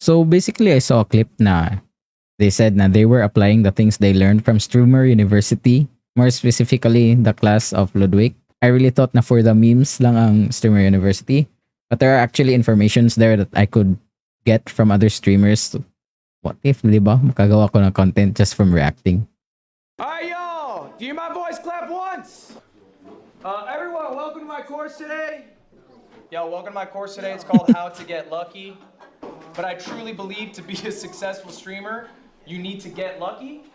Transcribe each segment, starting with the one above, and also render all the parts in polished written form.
So basically, I saw a clip na they said na they were applying the things they learned from Streamer University, more specifically the class of Ludwig. I really thought na for the memes lang ang Streamer University, but there are actually informations there that I could get from other streamers. What if, di ba, makagawa ko ng content just from reacting? All right, y'all. Do you hear my voice? Clap once. Everyone, welcome to my course today. Yo, welcome to my course today. It's called How to Get Lucky. But I truly believe to be a successful streamer, you need to get lucky.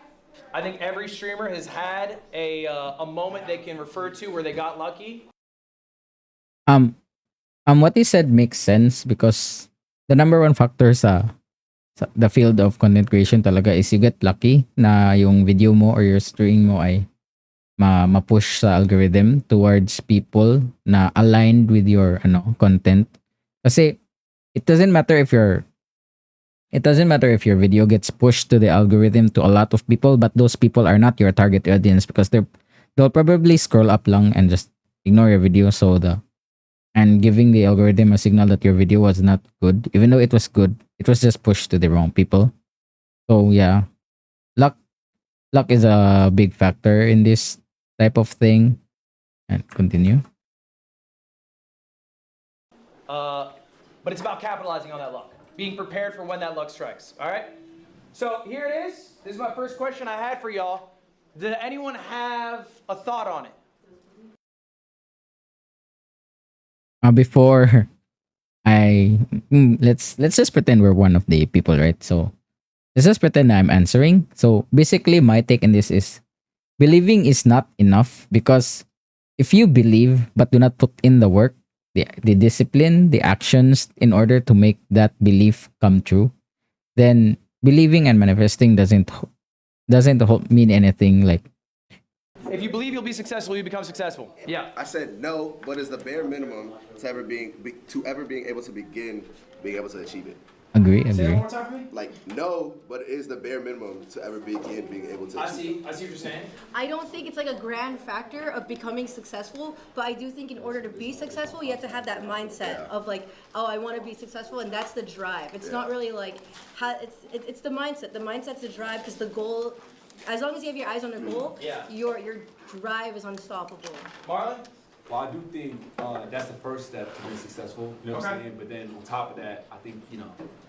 I think every streamer has had a moment they can refer to where they got lucky. What he said makes sense because the number one factor sa the field of content creation talaga is you get lucky na yung video mo or your stream mo ay ma-push sa algorithm towards people na aligned with your content. Kasi it doesn't matter if your video gets pushed to the algorithm to a lot of people, but those people are not your target audience because they'll probably scroll up lang and just ignore your video. And giving the algorithm a signal that your video was not good, even though it was good, it was just pushed to the wrong people. So yeah, luck is a big factor in this type of thing. And continue. But it's about capitalizing on that luck, being prepared for when that luck strikes. All right. So here it is. This is my first question I had for y'all. Did anyone have a thought on it? Before let's just pretend we're one of the people, right? So let's just pretend I'm answering. So basically, my take in this is believing is not enough because if you believe but do not put in the work, the discipline, the actions in order to make that belief come true, then believing and manifesting doesn't mean anything. Like, if you believe you'll be successful, you become successful. Yeah. I said no, but it's the bare minimum to ever being able to begin being able to achieve it. Agree. Say that one more time for me. Like no, but it is the bare minimum to ever begin being able to achieve it. I see what you're saying. I don't think it's like a grand factor of becoming successful, but I do think in order to be successful, you have to have that mindset of like, oh, I want to be successful, and that's the drive. It's not really like it's the mindset. The mindset's the drive because the goal. As long as you have your eyes on the goal, your drive is unstoppable. Marlon? Well, I do think that's the first step to being successful. You know what I'm saying? But then on top of that, I think,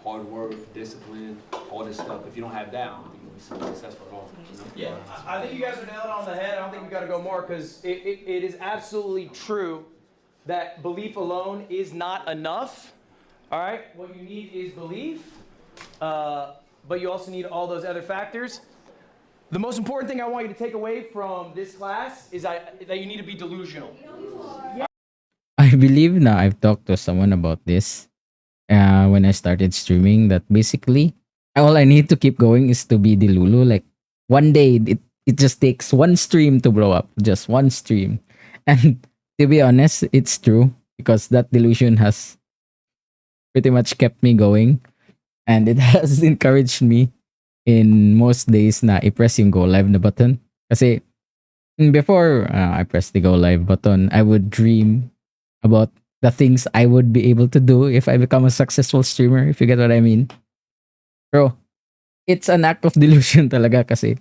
hard work, discipline, all this stuff. If you don't have that, I don't think you'll be successful at all. You know? Yeah, I think you guys are nailing it on the head. I don't think we got to go more because it is absolutely true that belief alone is not enough. All right? What you need is belief, but you also need all those other factors. The most important thing I want you to take away from this class is that you need to be delusional. I believe na I've talked to someone about this when I started streaming that basically all I need to keep going is to be delulu. Like one day it just takes one stream to blow up, just one stream. And to be honest, it's true because that delusion has pretty much kept me going and it has encouraged me in most days na i-press yung go live na button. Kasi before I press the go live button, I would dream about the things I would be able to do if I become a successful streamer, if you get what I mean. Bro, it's an act of delusion talaga kasi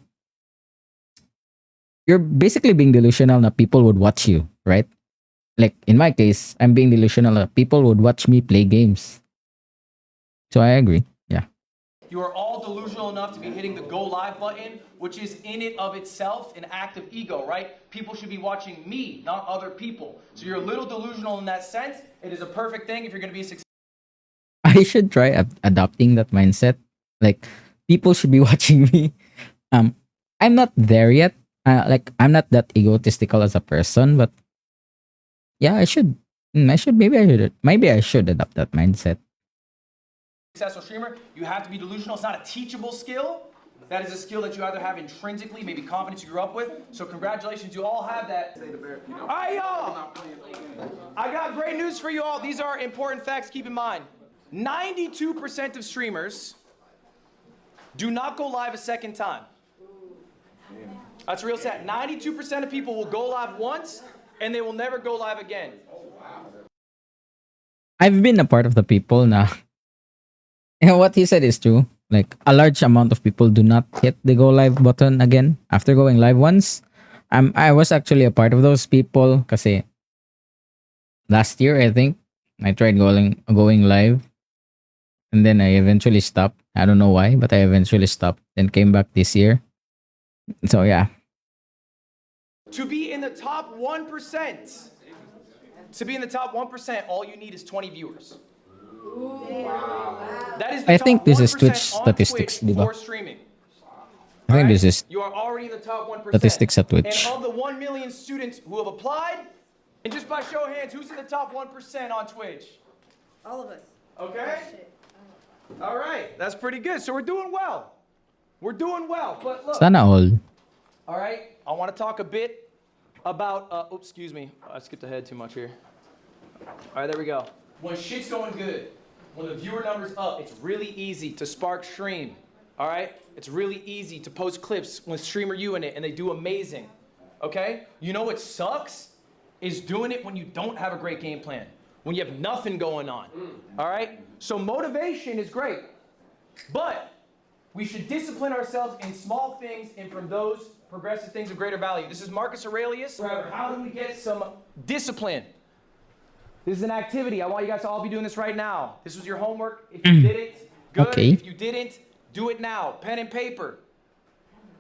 you're basically being delusional na people would watch you, right? Like in my case, I'm being delusional na people would watch me play games. So I agree. Yeah. You are all delusional enough to be hitting the go live button, which is in it of itself an act of ego, right? People should be watching me, not other people. So you're a little delusional in that sense. It is a perfect thing if you're going to be successful. I should try adopting that mindset. Like people should be watching me. I'm not there yet. I'm not that egotistical as a person, but yeah, I should. Maybe I should adopt that mindset. Successful streamer, you have to be delusional. It's not a teachable skill. That is a skill that you either have intrinsically, maybe confidence you grew up with. So congratulations, you all have that. All right, y'all. I got great news for you all. These are important facts. Keep in mind, 92% of streamers do not go live a second time. That's real sad. 92% of people will go live once and they will never go live again. I've been a part of the people na And what he said is true. Like a large amount of people do not hit the go live button again after going live once. I was actually a part of those people kasi last year I think I tried going live and then I eventually stopped. I don't know why, but I eventually stopped and came back this year. So yeah. To be in the top 1%, to be in the top 1%, all you need is 20 viewers. That is the I top think this is 1% Twitch on statistics, Twitch diba? for streaming. I think Alright? this is You are already in the top 1%. statistics at Twitch. And of the 1 million students who have applied, and just by show of hands, who's in the top 1% on Twitch? All of us. Okay? All right, that's pretty good. So we're doing well. We're doing well. But look, Sana all. all right, I want to talk a bit about, oops, excuse me. I skipped ahead too much here. All right, there we go. When shit's going good, when the viewer number's up, it's really easy to spark stream. All right? It's really easy to post clips with Streamer Uni and they do amazing. Okay? You know what sucks? Is doing it when you don't have a great game plan, when you have nothing going on. All right? So motivation is great, but we should discipline ourselves in small things and from those progressive things of greater value. This is Marcus Aurelius. How do we get some discipline? This is an activity. I want you guys to all be doing this right now. This was your homework. If you did it, good. Okay. If you didn't, do it now. Pen and paper.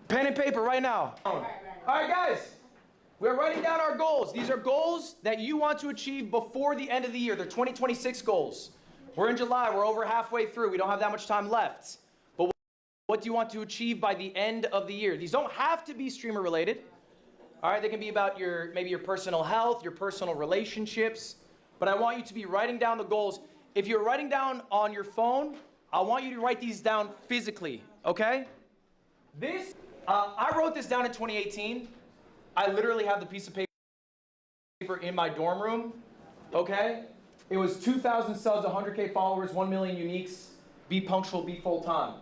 Pen and paper right now. All right, guys. We're writing down our goals. These are goals that you want to achieve before the end of the year. They're 2026 goals. We're in July. We're over halfway through. We don't have that much time left. But what do you want to achieve by the end of the year? These don't have to be streamer related. All right, they can be about maybe your personal health, your personal relationships. But I want you to be writing down the goals. If you're writing down on your phone, I want you to write these down physically, okay? I wrote this down in 2018. I literally have the piece of paper in my dorm room, okay? It was 2,000 subs, 100K followers, 1 million uniques, be punctual, be full time.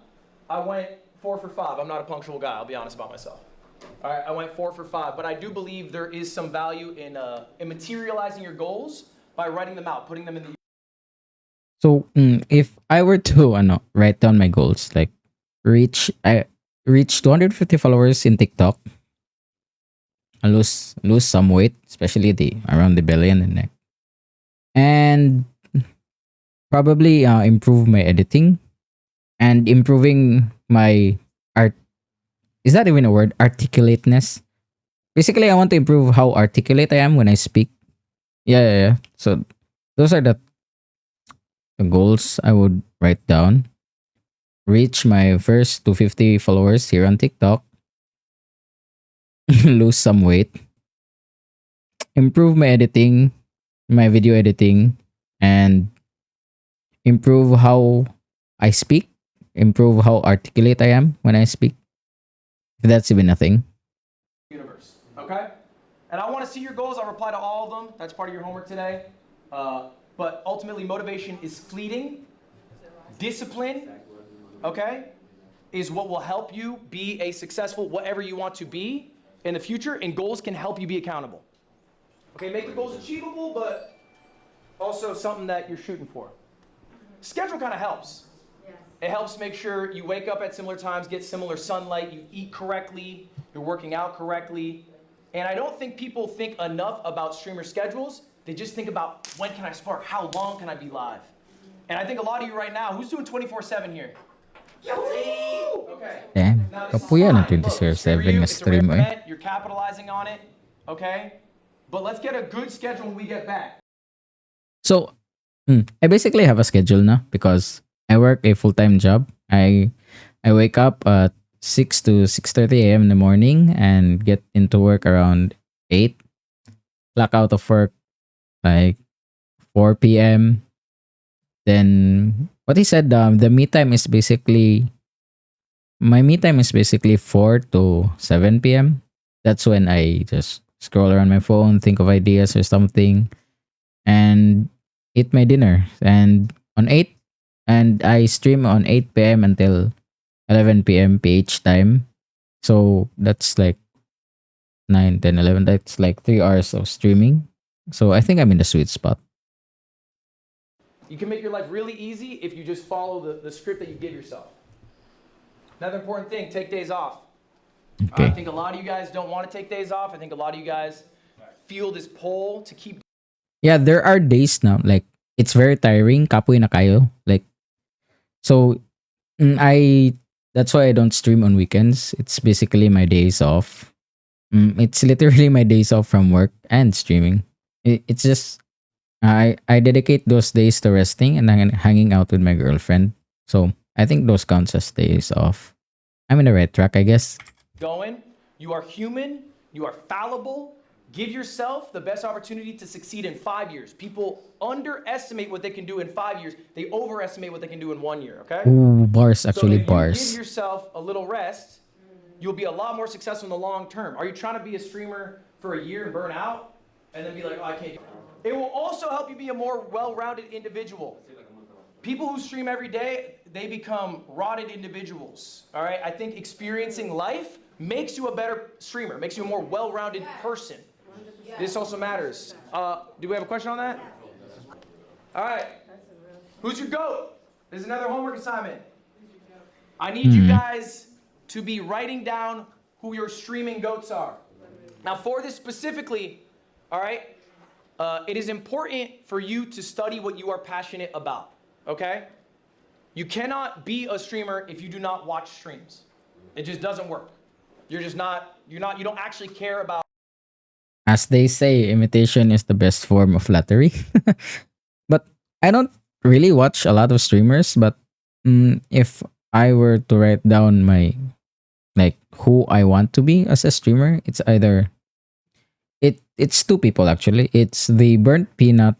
I went 4 for 5. I'm not a punctual guy, I'll be honest about myself. All right, I went 4 for 5, but I do believe there is some value in materializing your goals by writing them out, putting them in the... So if I were to write down my goals, like reach 250 followers in TikTok, I lose some weight, especially around the belly and the neck, and probably improve my editing and improving my art. Is that even a word? Articulateness. Basically, I want to improve how articulate I am when I speak. Yeah. So those are the goals I would write down. Reach my first 250 followers here on TikTok. Lose some weight. Improve my editing, my video editing, and improve how I speak. Improve how articulate I am when I speak. If that's even a thing. Universe, okay? And I want to see your goals. I'll reply to all of them. That's part of your homework today. But ultimately, motivation is fleeting. Discipline, okay, is what will help you be a successful whatever you want to be in the future, and goals can help you be accountable. Okay, make the goals achievable, but also something that you're shooting for. Schedule kind of helps. It helps make sure you wake up at similar times, get similar sunlight, you eat correctly, you're working out correctly. And I don't think people think enough about streamer schedules. They just think about, when can I spark? How long can I be live? And I think a lot of you right now, who's doing 24/7 here? Okay. Damn. Now, this is Kapuya na fine. Look, 24/7 na it's a rare stream eh. event, you're capitalizing on it, okay? But let's get a good schedule when we get back. So, I basically have a schedule now because I work a full-time job. I wake up at 6 to 6:30 a.m. in the morning and get into work around 8. Clock out of work like 4 p.m. Then what he said, the me time is basically my me time is basically 4 to 7 p.m. That's when I just scroll around my phone, think of ideas or something, and eat my dinner. And I stream on 8 p.m. until 11 p.m. PH time. So that's like 9, 10, 11. That's like 3 hours of streaming. So I think I'm in the sweet spot. You can make your life really easy if you just follow the script that you give yourself. Another important thing, take days off. Okay. I think a lot of you guys don't want to take days off. I think a lot of you guys feel this pull to keep. Yeah, there are days now, like, it's very tiring, kapoy na kayo. Like, so, that's why I don't stream on weekends. It's basically my days off. It's literally my days off from work and streaming. It's just, I dedicate those days to resting and hanging out with my girlfriend. So, I think those counts as days off. I'm in the right track, I guess. Going. You are human. You are fallible. Give yourself the best opportunity to succeed in 5 years. People underestimate what they can do in 5 years. They overestimate what they can do in 1 year, okay? Ooh, bars, So actually, if you give bars. yourself a little rest, you'll be a lot more successful in the long term. Are you trying to be a streamer for a year and burn out and then be like, oh, I can't. It will also help you be a more well-rounded individual. People who stream every day, they become rotted individuals, all right? I think experiencing life makes you a better streamer, makes you a more well-rounded person. This also matters. Do we have a question on that? All right. Who's your GOAT? There's another homework assignment. I need you guys to be writing down who your streaming GOATs are. Now, for this specifically, all right, it is important for you to study what you are passionate about, okay? You cannot be a streamer if you do not watch streams. It just doesn't work. You don't actually care about. As they say, imitation is the best form of flattery. But I don't really watch a lot of streamers, but if I were to write down my, like, who I want to be as a streamer, it's either it's two people actually. It's the burnt peanut,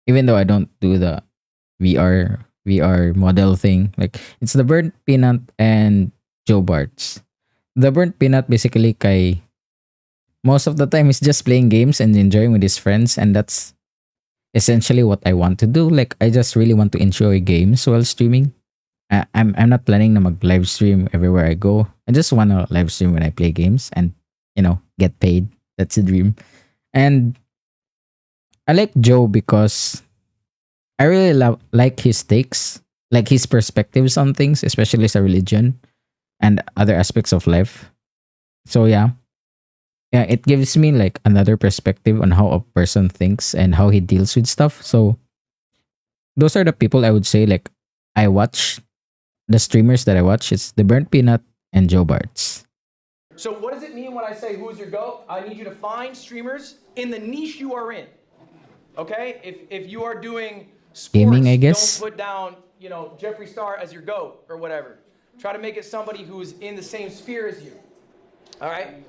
even though I don't do the VR model thing. Like, it's the burnt peanut and Joe Barts. The burnt peanut basically kay most of the time is just playing games and enjoying with his friends, and that's essentially what I want to do. Like, I just really want to enjoy games while streaming. I'm not planning to mag live stream everywhere I go. I just want to live stream when I play games and get paid. That's a dream. And I like Joe because I really like his takes, like his perspectives on things, especially as a religion and other aspects of life. So yeah, it gives me like another perspective on how a person thinks and how he deals with stuff. So those are the people I would say, like, I watch. The streamers that I watch, it's the Burnt Peanut and Joe Barts. So what does it mean when I say who's your GOAT? I need you to find streamers in the niche you are in. Okay? If you are doing sports, Gaming, I guess. don't put down, Jeffree Star as your GOAT or whatever. Try to make it somebody who's in the same sphere as you. All right?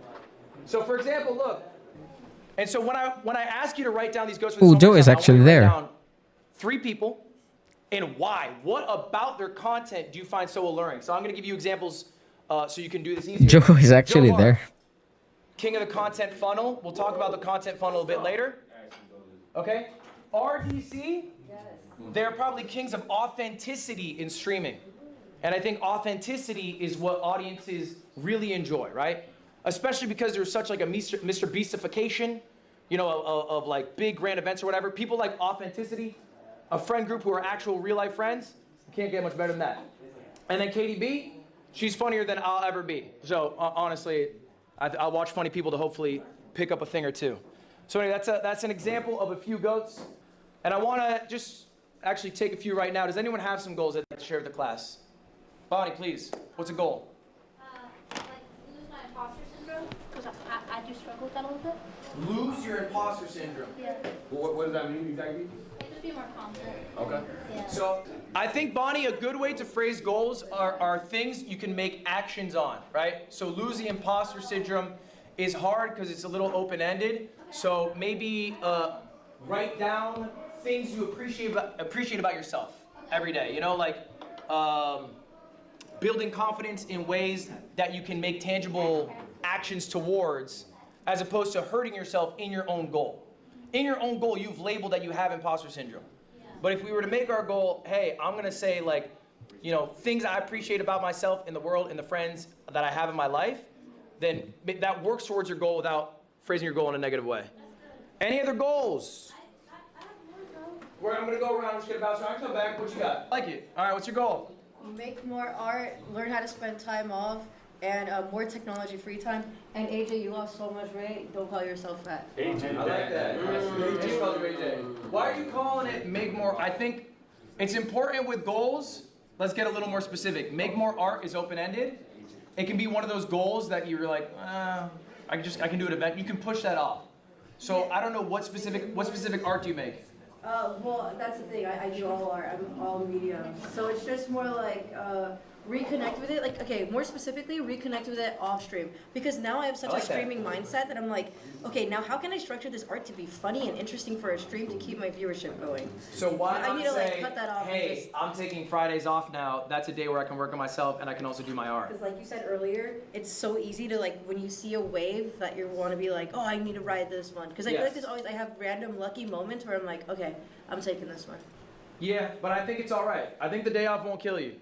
So for example, look. And so when I ask you to write down these GOATs, Ooh, Joe is actually there. Down 3 people. And why? What about their content do you find so alluring? So I'm going to give you examples so you can do this easier. Joe is actually Joe there. King of the content funnel. We'll talk about the content funnel a bit later. Okay? RDC, they're probably kings of authenticity in streaming. And I think authenticity is what audiences really enjoy, right? Especially because there's such like a Mr. Beastification, of like big grand events or whatever. People like authenticity. A friend group who are actual real life friends. You can't get much better than that. And then KDB, she's funnier than I'll ever be. So honestly, I'll watch funny people to hopefully pick up a thing or two. So anyway, that's an example of a few GOATs. And I want to just actually take a few right now. Does anyone have some goals they'd like to share with the class? Bonnie, please. What's a goal? Like lose my imposter syndrome, because I do struggle with that a little bit. Lose your imposter syndrome. Yeah. What does that mean exactly? Like just be more confident. Okay. Yeah. So I think, Bonnie, a good way to phrase goals are things you can make actions on, right? So lose the imposter syndrome is hard because it's a little open-ended. So maybe write down things you appreciate about yourself every day. Building confidence in ways that you can make tangible actions towards, as opposed to hurting yourself in your own goal. In your own goal, you've labeled that you have imposter syndrome. But if we were to make our goal, hey, I'm gonna say things I appreciate about myself in the world and the friends that I have in my life, then that works towards your goal without phrasing your goal in a negative way. Any other goals? I have more I'm gonna go around, I'm just gonna bounce around, come back, what you got? Like it. Alright, what's your goal? Make more art, learn how to spend time off, and more technology free time. And AJ, you lost so much weight. Don't call yourself fat. AJ, I like that. Just call you AJ. Why are you calling it make more? I think it's important with goals. Let's get a little more specific. Make more art is open-ended. It can be one of those goals that you're like, I can do an event. You can push that off. So I don't know what specific art do you make? Well, that's the thing. I do all art. I'm all media. So it's just more like reconnect with it. Like, okay, more specifically, reconnect with it off stream. Because now I have such I like a that. streaming mindset that I'm like, okay, now how can I structure this art to be funny and interesting for a stream to keep my viewership going? So why I not need to, like, say, cut that off and hey, just- I'm taking Fridays off now. That's a day where I can work on myself and I can also do my art. Because like you said earlier, it's so easy to like, when you see a wave that you want to be like, oh, I need to ride this one. Because I feel like Yes. I have random lucky moments where I'm like, okay, I'm taking this one. Yeah, but I think it's all right. I think the day off won't kill you.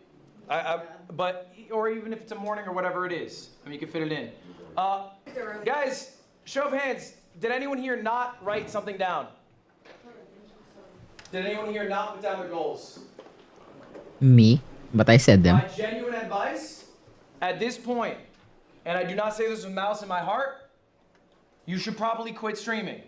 But or even if it's a morning or whatever it is, I mean, you can fit it in. Guys, show of hands. Did anyone here not write something down? Did anyone here not put down their goals? Me, but I said them. My genuine advice at this point, and I do not say this with malice in my heart, you should probably quit streaming.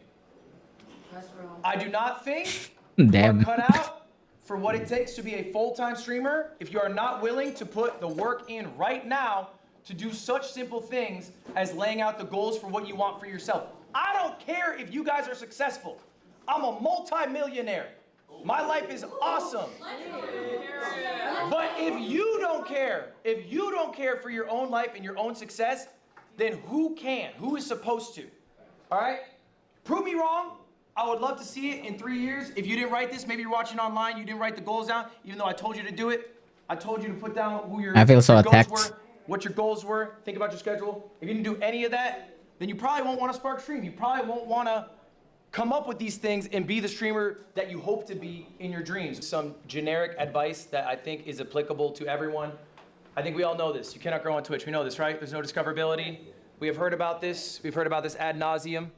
I do not think you are Damn. cut out for what it takes to be a full-time streamer if you are not willing to put the work in right now to do such simple things as laying out the goals for what you want for yourself. I don't care if you guys are successful. I'm a multi-millionaire. My life is awesome. But if you don't care for your own life and your own success, then who can? Who is supposed to? All right? Prove me wrong. I would love to see it in 3 years. If you didn't write this, maybe you're watching online, you didn't write the goals down, even though I told you to do it. I told you to put down who your, I feel so your goals attacked. were, what your goals were. Think about your schedule. If you didn't do any of that, then you probably won't want to spark stream. You probably won't want to come up with these things and be the streamer that you hope to be in your dreams. Some generic advice that I think is applicable to everyone. I think we all know this. You cannot grow on Twitch. We know this, right? There's no discoverability. We have heard about this. We've heard about this ad nauseum.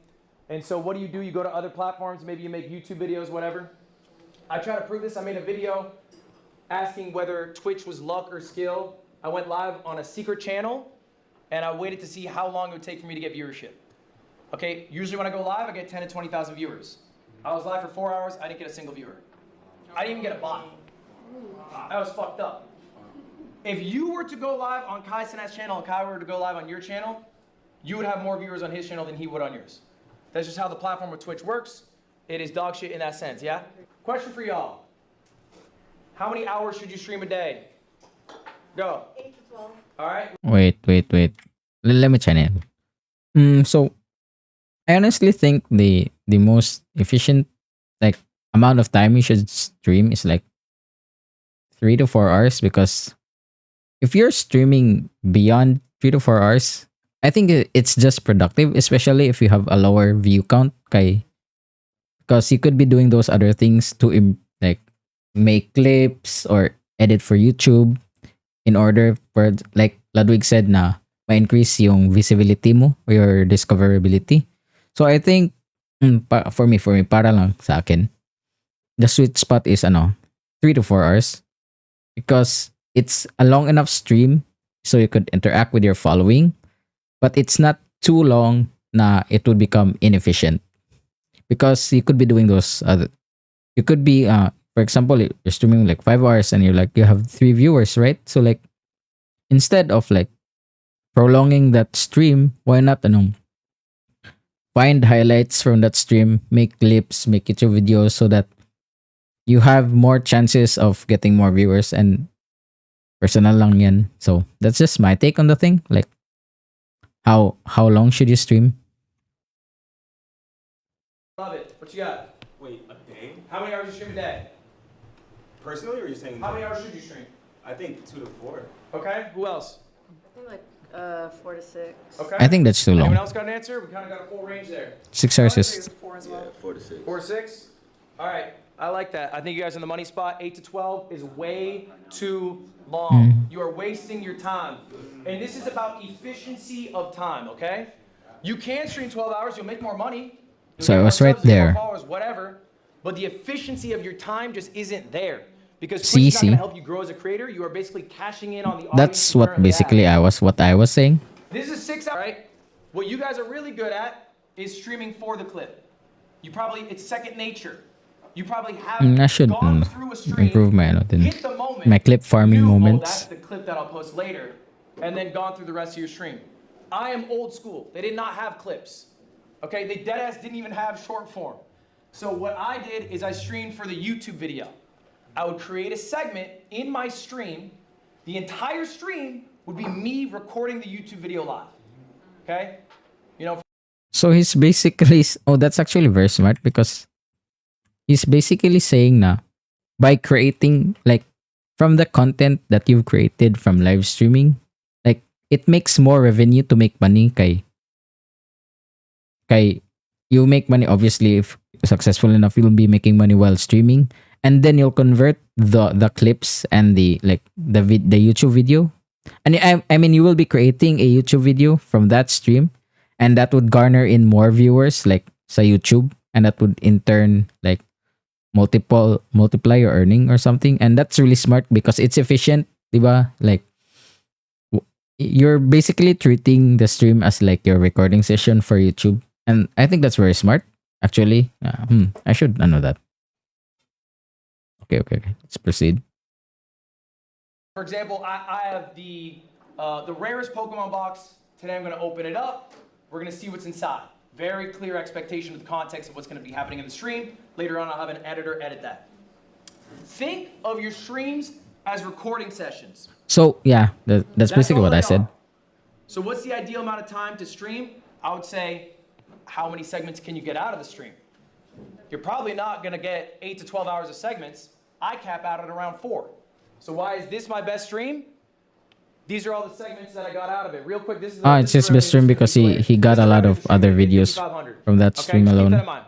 And so what do? You go to other platforms. Maybe you make YouTube videos, whatever. I try to prove this. I made a video asking whether Twitch was luck or skill. I went live on a secret channel, and I waited to see how long it would take for me to get viewership. Okay, usually when I go live, I get 10 to 20,000 viewers. I was live for 4 hours, I didn't get a single viewer. I didn't even get a bot. I was fucked up. If you were to go live on Kai Sinat's channel and Kai were to go live on your channel, you would have more viewers on his channel than he would on yours. That's just how the platform of Twitch works. It is dog shit in that sense, yeah? Question for y'all. How many hours should you stream a day? Go. 8 to 12. All right? Wait. Let me channel. So I honestly think the most efficient like amount of time you should stream is like 3 to 4 hours, because if you're streaming beyond 3 to 4 hours, I think it's just productive, especially if you have a lower view count, kay, because you could be doing those other things to like make clips or edit for YouTube in order for, like Ludwig said, na ma-increase yung visibility mo or your discoverability. So I think for me para lang sa akin, the sweet spot is 3 to 4 hours, because it's a long enough stream so you could interact with your following, but it's not too long na it would become inefficient, because you could be doing those other, you could be for example, you're streaming like 5 hours and you have 3 viewers, right? So like instead of like prolonging that stream, why not find highlights from that stream, make clips, make YouTube videos, so that you have more chances of getting more viewers. And personal lang yan. So that's just my take on the thing. Like how long should you stream? Love it. What you got? Wait, a day? How many hours you stream a day? Personally, or are you saying? How many hours should you stream? I think 2 to 4. Okay. Who else? I think like 4 to 6. Okay. I think that's too Anyone long. else got an answer? We kind of got a full range there. 6 hours is 4 to 6. 4 to 6? All right. I like that. I think you guys are in the money spot. 8 to 12 is way too long. You are wasting your time. And this is about efficiency of time, okay? You can stream 12 hours. You'll make more money. You'll So get I more was right subs, you'll get more there. followers, whatever. but the efficiency of your time just isn't there. Because See, Twitch is not going see. to help you grow as a creator. You are basically cashing in on the audience That's you what currently basically have. what I was saying. This is 6 hours, right? What you guys are really good at is streaming for the clip. You probably, it's second nature. You probably have I should gone through a stream, improve my hit the moment, my clip farming knew, oh, moments. that's the clip that I'll post later, and then gone through the rest of your stream. I am old school. They did not have clips. Okay, they deadass didn't even have short form. So what I did is I streamed for the YouTube video. I would create a segment in my stream. The entire stream would be me recording the YouTube video live. Okay? You know, So he's basically that's actually very smart because he's basically saying na by creating like from the content that you've created from live streaming, like it makes more revenue to make money kay you make money obviously if successful enough you'll be making money while streaming, and then you'll convert the clips and the like the YouTube video, and I mean you will be creating a YouTube video from that stream, and that would garner in more viewers like sa YouTube, and that would in turn like multiply your earning or something, and that's really smart because it's efficient, diba? Like you're basically treating the stream as like your recording session for YouTube, and I think that's very smart actually. I should know that. Okay, let's proceed. for example, I have the rarest Pokemon box. Today I'm going to open it up. We're going to see what's inside. Very clear expectation of the context of what's going to be happening in the stream. Later on, I'll have an editor edit that. Think of your streams as recording sessions. So yeah, that's basically all what I they said. are. So what's the ideal amount of time to stream? I would say, how many segments can you get out of the stream? You're probably not going to get 8 to 12 hours of segments. I cap out at around 4. So why is this my best stream? These are all the segments that I got out of it. Real quick, this is It's his best stream because he got a lot of other videos from that stream just alone. Keep that in mind.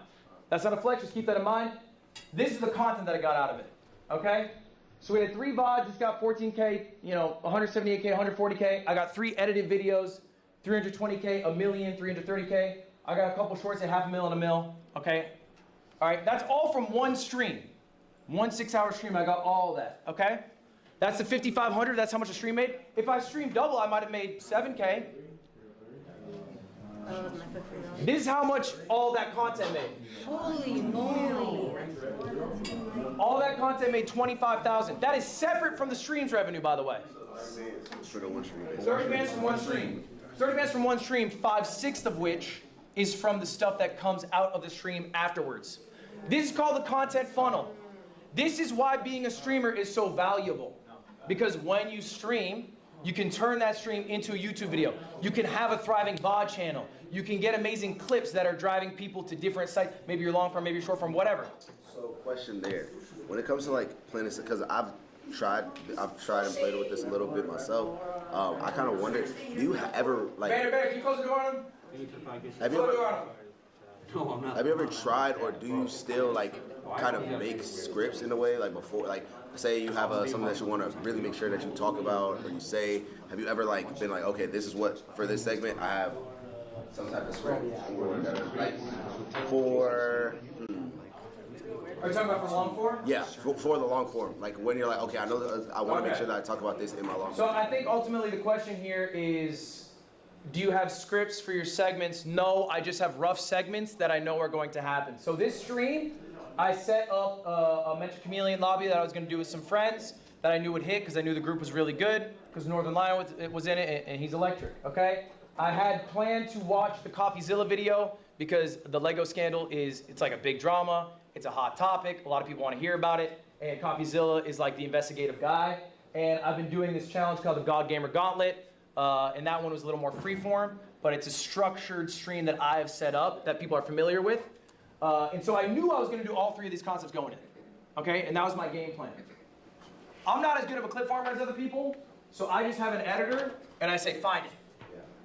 That's not a flex, just keep that in mind. This is the content that I got out of it. Okay? So we had 3 VODs, just got 14K, 178K, 140K. I got 3 edited videos, 320K, a million, 330K. I got a couple shorts at $500,000 and $1 million. Okay? All right, that's all from one stream. 1 6-hour stream, I got all of that. Okay? That's the 5,500, that's how much a stream made. If I streamed double, I might have made 7K. This is how much all that content made. Holy moly. All that content made 25,000. That is separate from the stream's revenue, by the way. For the one stream. 30 bands from one stream. 30 bands from one stream, 5/6 of which is from the stuff that comes out of the stream afterwards. This is called the content funnel. This is why being a streamer is so valuable. Because when you stream, you can turn that stream into a YouTube video. You can have a thriving VOD channel. You can get amazing clips that are driving people to different sites. Maybe you're long form, maybe you're short form, whatever. So question there, when it comes to like planning, because I've tried and played with this a little bit myself. I kind of wonder, do you ever like? Banner, can you close the door on him? Have you Close the door ever? on him. No, I'm not. Have you ever tried, or do you still like kind of make scripts in a way, like before, like say you have something that you want to really make sure that you talk about or you say? Have you ever like been like, okay, this is what for this segment I have some type of script like for. Are you talking about for long form? Yeah, for the long form. Like when you're like, okay, I know I want to make sure that I talk about this in my long So form. I think ultimately the question here is, do you have scripts for your segments? No, I just have rough segments that I know are going to happen. So this stream, I set up a Mentor Chameleon lobby that I was going to do with some friends that I knew would hit because I knew the group was really good because Northern Lion was in it and he's electric, okay? I had planned to watch the CoffeeZilla video because the Lego scandal it's like a big drama. It's a hot topic. A lot of people want to hear about it. And CoffeeZilla is like the investigative guy. And I've been doing this challenge called the God Gamer Gauntlet. And that one was a little more freeform, but it's a structured stream that I have set up that people are familiar with. And so I knew I was going to do all 3 of these concepts going in. Okay? And that was my game plan. I'm not as good of a clip farmer as other people, so I just have an editor and I say, find it.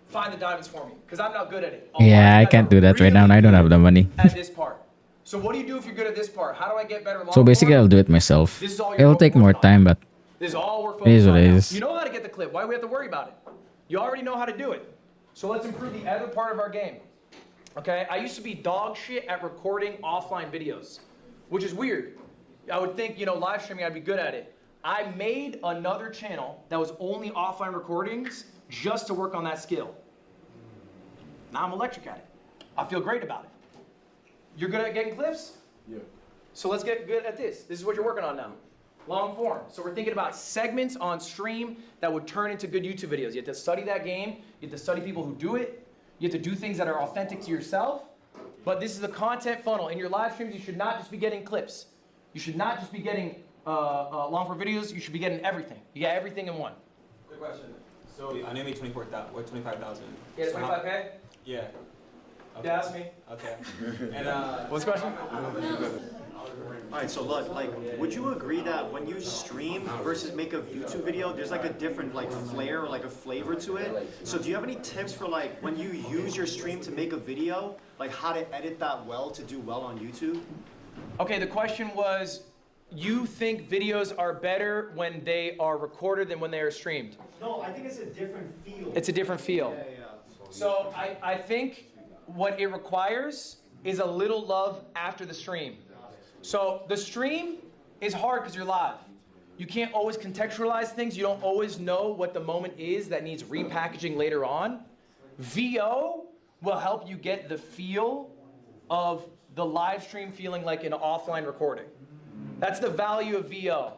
Find the diamonds for me, because I'm not good at it. Yeah, I can't do that right now, and I don't have the money. At this part. So what do you do if you're good at this part? How do I get better long So basically, form? I'll do it myself. This is all you're It'll take working more on. time, but This is all we're it focused is what on it now. is. You know how to get the clip. Why do we have to worry about it? You already know how to do it. So let's improve the other part of our game. Okay? I used to be dog shit at recording offline videos. which is weird. I would think, live streaming, I'd be good at it. I made another channel that was only offline recordings just to work on that skill. Now I'm electric at it. I feel great about it. You're good at getting clips? Yeah. So let's get good at this. This is what you're working on now. Long form. So we're thinking about segments on stream that would turn into good YouTube videos. You have to study that game. You have to study people who do it. You have to do things that are authentic to yourself. But this is a content funnel. In your live streams, you should not just be getting clips. You should not just be getting long form videos. You should be getting everything. You get everything in one. Good question. So I know you made 25,000. Yeah, 25K? Yeah. Okay. Yeah, that's me. Okay. And What's the question? All right, so look, like, would you agree that when you stream versus make a YouTube video, there's like a different like flair or like a flavor to it? So do you have any tips for like when you use your stream to make a video, like how to edit that well to do well on YouTube? Okay, the question was, you think videos are better when they are recorded than when they are streamed? No, I think it's a different feel. It's a different feel. Yeah. So I think what it requires is a little love after the stream. So the stream is hard because you're live. You can't always contextualize things. You don't always know what the moment is that needs repackaging later on. VO will help you get the feel of the live stream feeling like an offline recording. That's the value of VO.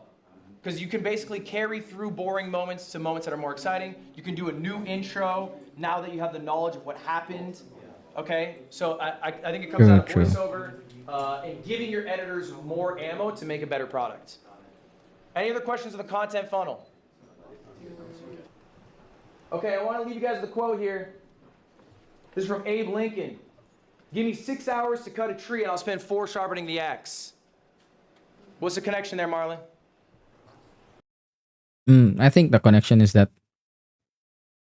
Because you can basically carry through boring moments to moments that are more exciting. You can do a new intro now that you have the knowledge of what happened. Okay, so I think it comes out of True. voiceover and giving your editors more ammo to make a better product. Any other questions on the content funnel? Okay, I want to leave you guys with a quote here. This is from Abe Lincoln. Give me 6 hours to cut a tree and I'll spend 4 sharpening the axe. What's the connection there, Marlon? I think the connection is that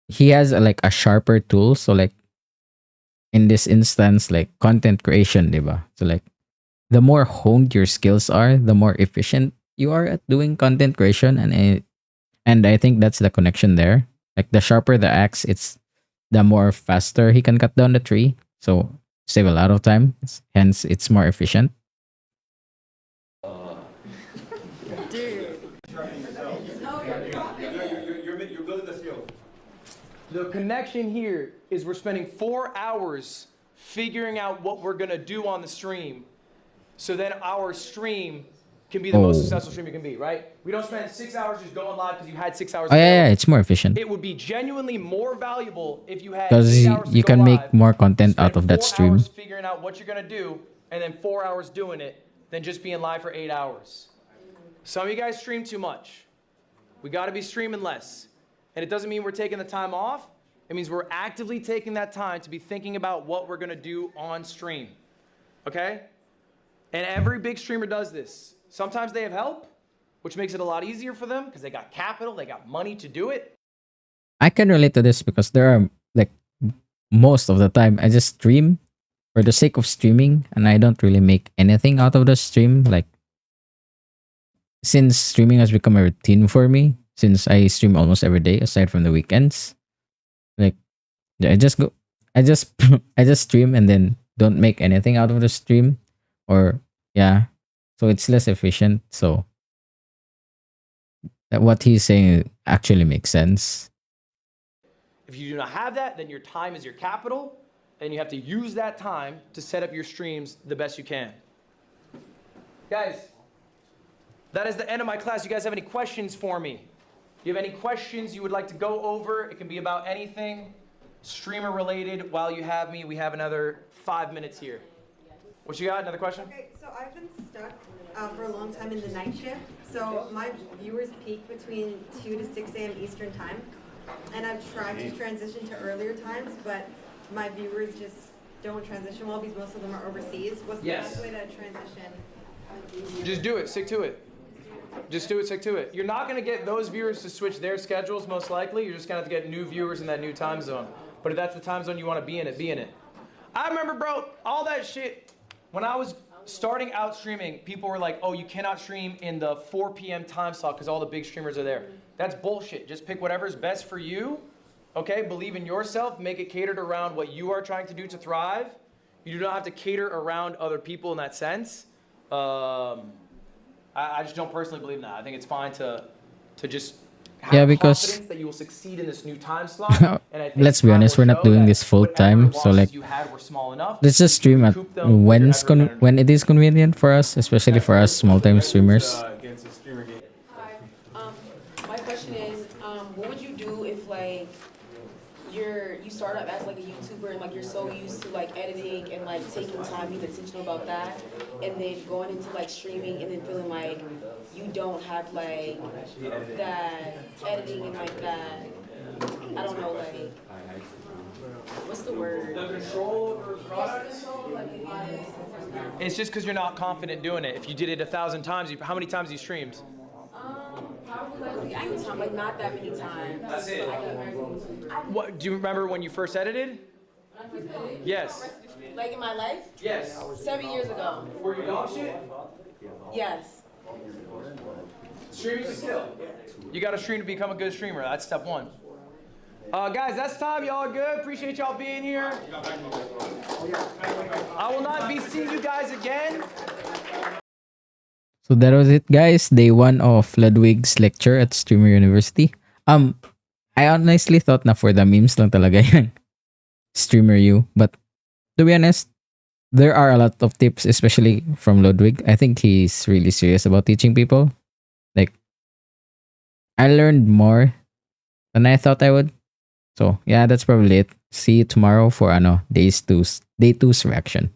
he has like a sharper tool. So like in this instance, like content creation, diba? So like the more honed your skills are, the more efficient you are at doing content creation, and I think that's the connection there. Like the sharper the axe, it's the more faster he can cut down the tree. So save a lot of time. Hence, it's more efficient. you're building the skill. The connection here is we're spending 4 hours figuring out what we're gonna do on the stream, so then our stream can be the most successful stream it can be, right? We don't spend 6 hours just going live because you had 6 hours. Oh yeah, it's more efficient It would be genuinely more valuable if you had because 8 hours to you go can make live, more content spend out of that 4 stream. hours figuring out what you're gonna do, and then 4 hours doing it, than just being live for 8 hours. Some of you guys stream too much. We gotta be streaming less. And it doesn't mean we're taking the time off. It means we're actively taking that time to be thinking about what we're gonna do on stream, okay? And every big streamer does this. Sometimes they have help, which makes it a lot easier for them because they got capital, they got money to do it. I can relate to this because there are like most of the time I just stream for the sake of streaming and I don't really make anything out of the stream. Like since streaming has become a routine for me, since I stream almost every day aside from the weekends, like I just I just stream and then don't make anything out of the stream, or yeah, so it's less efficient. So what he's saying actually makes sense. If you do not have that, then your time is your capital, and you have to use that time to set up your streams the best you can. Guys, that is the end of my class. You guys have any questions for me? Do you have any questions you would like to go over? It can be about anything streamer related. While you have me, we have another 5 minutes here. What you got? Another question? Okay, so I've been stuck for a long time in the night shift. So my viewers peak between 2 to 6 a.m. Eastern time. And I've tried to transition to earlier times, but my viewers just don't transition well because most of them are overseas. What's the best way to transition? Just do it. Stick to it. Just do it. Stick to it. You're not going to get those viewers to switch their schedules, most likely. You're just going to have to get new viewers in that new time zone. But if that's the time zone you want to be in it, be in it. I remember, bro, all that shit. When I was starting out streaming, people were like, oh, you cannot stream in the 4 p.m. time slot because all the big streamers are there. That's bullshit. Just pick whatever's best for you. Okay? Believe in yourself. Make it catered around what you are trying to do to thrive. You do not have to cater around other people in that sense. I just don't personally believe in that. I think it's fine to just have Yeah, because confidence that you will succeed in this new time slot. And I think let's be time honest, will we're not show doing that this full whatever time. So losses like, you had were small enough let's just to stream at recoup them with your effort and energy. when it is convenient for us, especially for us small time streamers. Against a streamer game. Hi. My question is, what would you do if like you start up as like a YouTuber and like you're so used to like editing and like taking time, being intentional about that, and then going into like streaming and then feeling like you don't have like that editing and like that, I don't know, like what's the word? The control over product. It's just because you're not confident doing it. If you did it 1,000 times, how many times you streamed? Probably like a few times, like not that many times. That's it. What do you remember when you first edited? Yes. Like in my life? Yes. 7 years ago. Were you dog shit? Yes. Streaming's a skill. You got to stream to become a good streamer. That's step one. Guys, that's time. Y'all good? Appreciate y'all being here. I will not be seeing you guys again. So that was it, guys. Day 1 of Ludwig's lecture at Streamer University. I honestly thought na for the memes lang talaga yan. Streamer U. But to be honest, there are a lot of tips, especially from Ludwig. I think he's really serious about teaching people. Like, I learned more than I thought I would. So yeah, that's probably it. See you tomorrow for day 2's reaction.